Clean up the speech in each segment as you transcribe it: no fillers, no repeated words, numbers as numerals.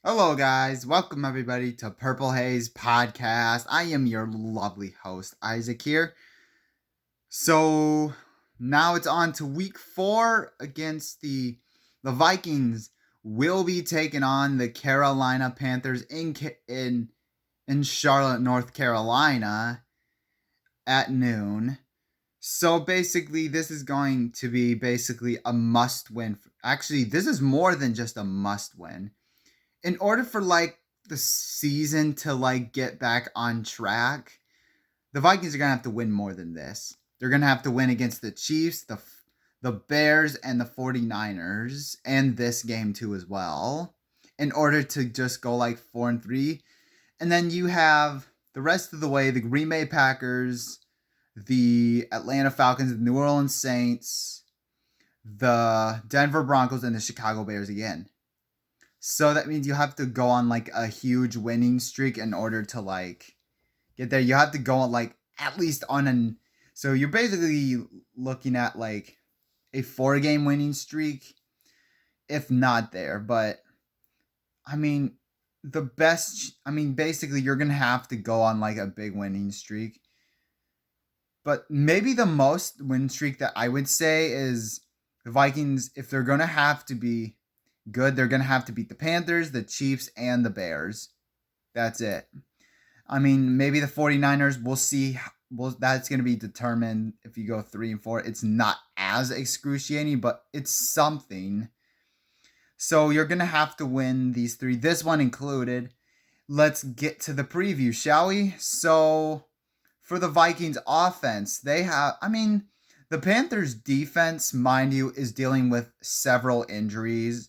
Hello, guys. Welcome, everybody, to Purple Haze Podcast. I am your lovely host, Isaac here. So now it's on to week 4 against the Vikings. Will be taking on the Carolina Panthers in Charlotte, North Carolina at noon. So basically, this is going to be basically a must win. Actually, this is more than just a must win. In order for the season to get back on track, the Vikings are going to have to win more than this. They're going to have to win against the Chiefs, the Bears and the 49ers and this game too as well in order to just go 4-3. And then you have the rest of the way the Green Bay Packers, the Atlanta Falcons, the New Orleans Saints, the Denver Broncos and the Chicago Bears again. So that means you have to go on a huge winning streak in order to get there. You have to go on at least on an so you're basically looking at a 4-game winning streak, if not there. But I mean basically you're gonna have to go on a big winning streak. But maybe the most win streak that I would say is the Vikings, if they're gonna have to be good, they're going to have to beat the Panthers, the Chiefs, and the Bears. That's it. I mean, maybe the 49ers, we'll see. That's going to be determined if you go 3-4. It's not as excruciating, but it's something. So you're going to have to win these 3, this one included. Let's get to the preview, shall we? So for the Vikings offense, the Panthers defense, mind you, is dealing with several injuries.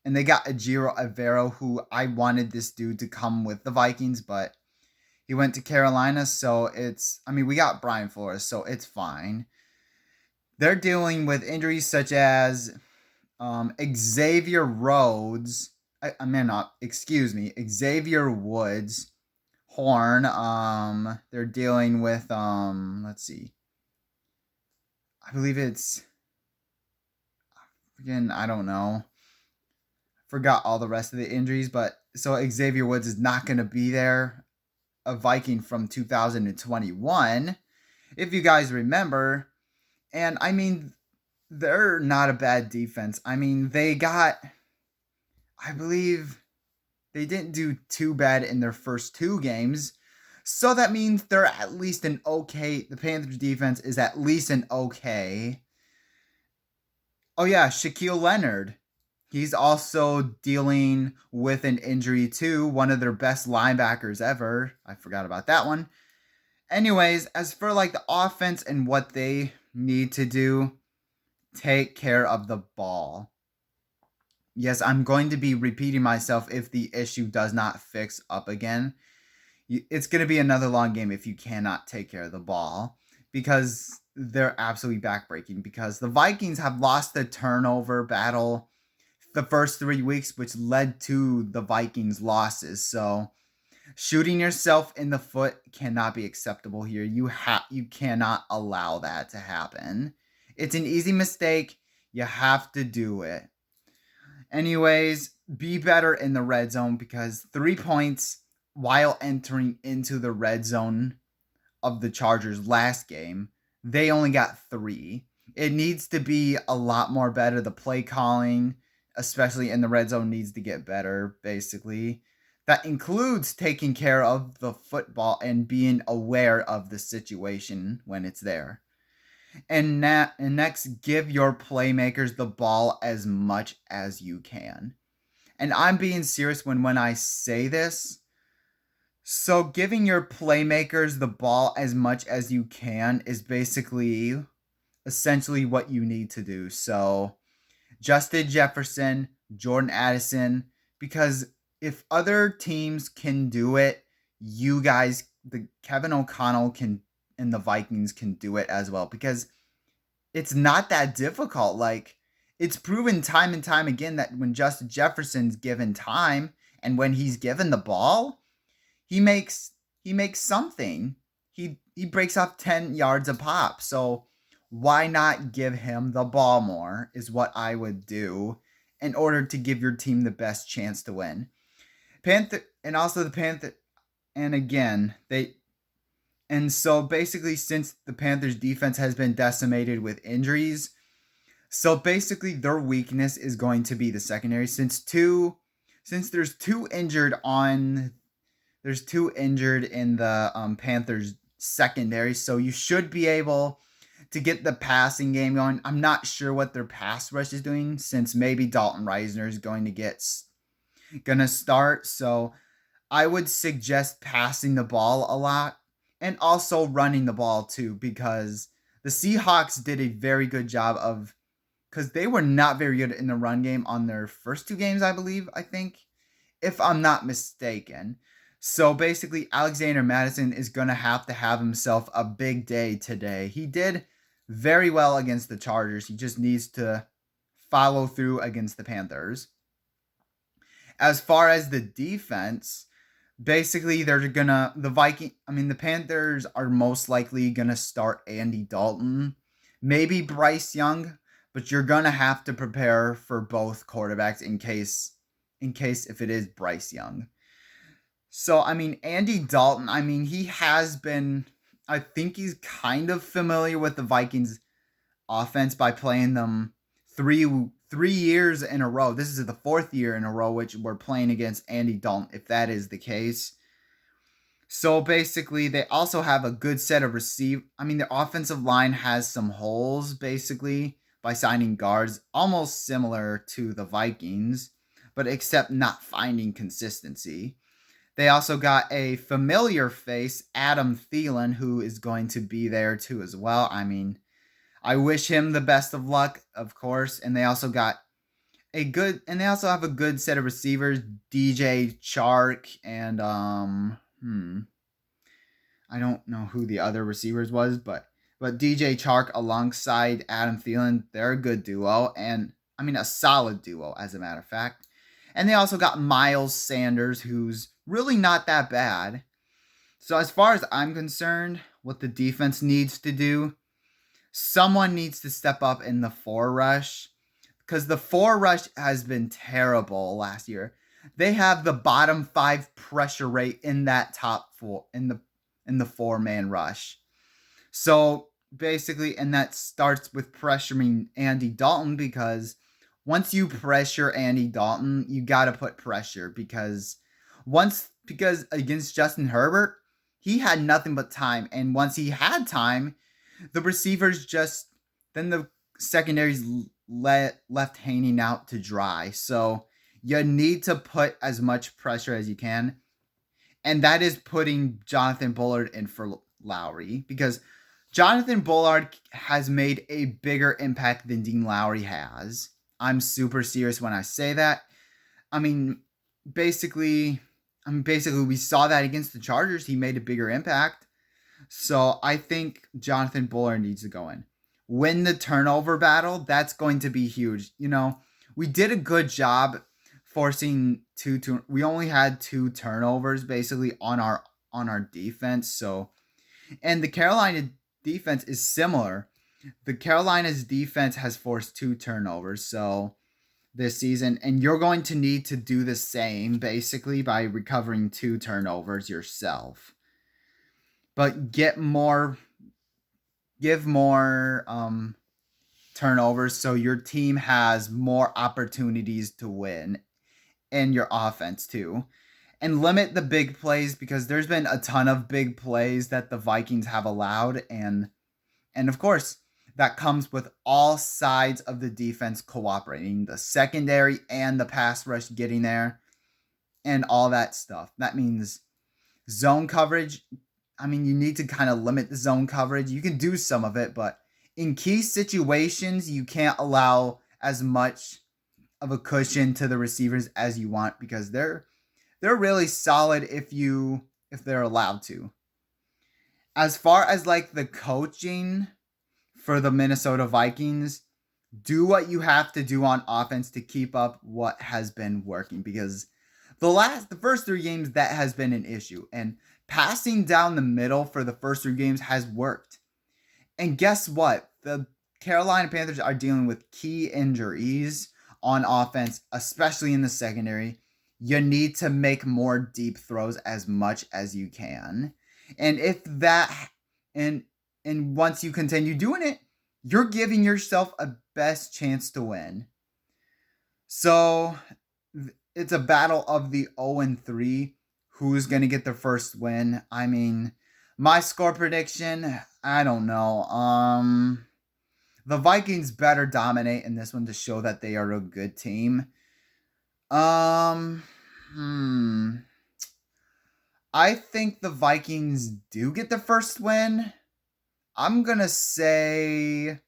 And they got Ejiro Evero, who I wanted this dude to come with the Vikings, but he went to Carolina, so we got Brian Flores, so it's fine. They're dealing with injuries such as Xavier Rhodes. Xavier Woods, Horn. They're dealing with let's see. I believe it's again, I don't know. Forgot all the rest of the injuries, but so Xavier Woods is not going to be there. A Viking from 2021, if you guys remember. And they're not a bad defense. I believe they didn't do too bad in their first 2 games. So that means they're at least an okay. The Panthers defense is at least an okay. Oh yeah, Shaquille Leonard. He's also dealing with an injury too, one of their best linebackers ever. I forgot about that one. Anyways, as for the offense and what they need to do, take care of the ball. Yes, I'm going to be repeating myself if the issue does not fix up again. It's going to be another long game if you cannot take care of the ball, because they're absolutely backbreaking, because the Vikings have lost the turnover battle the first 3 weeks, which led to the Vikings losses. So shooting yourself in the foot cannot be acceptable here. You cannot allow that to happen. It's an easy mistake. You have to do it. Anyways, be better in the red zone, because 3 points while entering into the red zone of the Chargers last game, they only got 3. It needs to be a lot more better. The play calling, especially in the red zone, needs to get better, basically. That includes taking care of the football and being aware of the situation when it's there. And next, give your playmakers the ball as much as you can. And I'm being serious when I say this. So giving your playmakers the ball as much as you can is basically essentially what you need to do. So Justin Jefferson, Jordan Addison, because if other teams can do it, you guys, the Kevin O'Connell can and the Vikings can do it as well, because it's not that difficult. It's proven time and time again that when Justin Jefferson's given time and when he's given the ball, he makes something. He breaks off 10 yards a pop. So why not give him the ball more is what I would do in order to give your team the best chance to win. Panther and also the Panther and again, so basically since the Panthers defense has been decimated with injuries, so basically their weakness is going to be the secondary since there's two injured in the Panthers secondary, so you should be able to get the passing game going. I'm not sure what their pass rush is doing since maybe Dalton Reisner is gonna start. So I would suggest passing the ball a lot and also running the ball too, because the Seahawks did a very good job of because they were not very good in the run game on their first two games, I think, if I'm not mistaken. So basically, Alexander Madison is going to have himself a big day today. He did very well against the Chargers. He just needs to follow through against the Panthers. As far as the defense, basically the Panthers are most likely gonna start Andy Dalton, maybe Bryce Young, but you're gonna have to prepare for both quarterbacks in case if it is Bryce Young. So Andy Dalton, he has been I think he's kind of familiar with the Vikings offense by playing them three years in a row. This is the fourth year in a row which we're playing against Andy Dalton, if that is the case. So basically, they also have a good set of their offensive line has some holes basically by signing guards, almost similar to the Vikings, but except not finding consistency. They also got a familiar face, Adam Thielen, who is going to be there too as well. I wish him the best of luck, of course. And they also have a good set of receivers, DJ Chark and I don't know who the other receivers was, but DJ Chark alongside Adam Thielen, they're a good duo, and a solid duo as a matter of fact. And they also got Miles Sanders, who's really not that bad. So as far as I'm concerned, what the defense needs to do, someone needs to step up in the four rush, because the four rush has been terrible last year. They have the bottom 5 pressure rate in that top four in the 4-man rush. So basically, and that starts with pressuring Andy Dalton, because once you pressure Andy Dalton, you got to put pressure because against Justin Herbert, he had nothing but time, and once he had time, the receivers then the secondaries left hanging out to dry. So you need to put as much pressure as you can, and that is putting Jonathan Bullard in for Lowry, because Jonathan Bullard has made a bigger impact than Dean Lowry has. I'm super serious when I say that. Basically we saw that against the Chargers. He made a bigger impact. So I think Jonathan Bullard needs to go in. Win the turnover battle. That's going to be huge. We did a good job forcing we only had 2 turnovers basically on our defense. So, and the Carolina defense is similar. The Carolina's defense has forced 2 turnovers this season, and you're going to need to do the same basically by recovering 2 turnovers yourself. But give more turnovers so your team has more opportunities to win, and your offense too. And limit the big plays, because there's been a ton of big plays that the Vikings have allowed, and of course that comes with all sides of the defense cooperating, the secondary and the pass rush getting there and all that stuff. That means zone coverage. You need to kind of limit the zone coverage. You can do some of it, but in key situations, you can't allow as much of a cushion to the receivers as you want, because they're really solid if they're allowed to. As far as the coaching for the Minnesota Vikings, do what you have to do on offense to keep up what has been working, because the first 3 games that has been an issue, and passing down the middle for the first 3 games has worked. And guess what? The Carolina Panthers are dealing with key injuries on offense, especially in the secondary. you need to make more deep throws as much as you can. And if that and once you continue doing it, you're giving yourself a best chance to win. So it's a battle of the 0-3. Who's going to get the first win? I mean, my score prediction, I don't know. The Vikings better dominate in this one to show that they are a good team. Um, hmm. I think the Vikings do get the first win. I'm going to say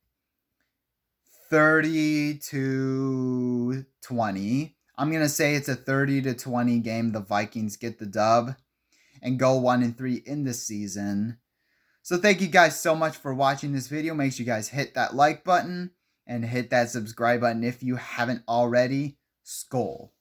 30-20. I'm going to say it's a 30-20 game. The Vikings get the dub and go 1-3 in the season. So thank you guys so much for watching this video. Make sure you guys hit that like button and hit that subscribe button if you haven't already. Skol.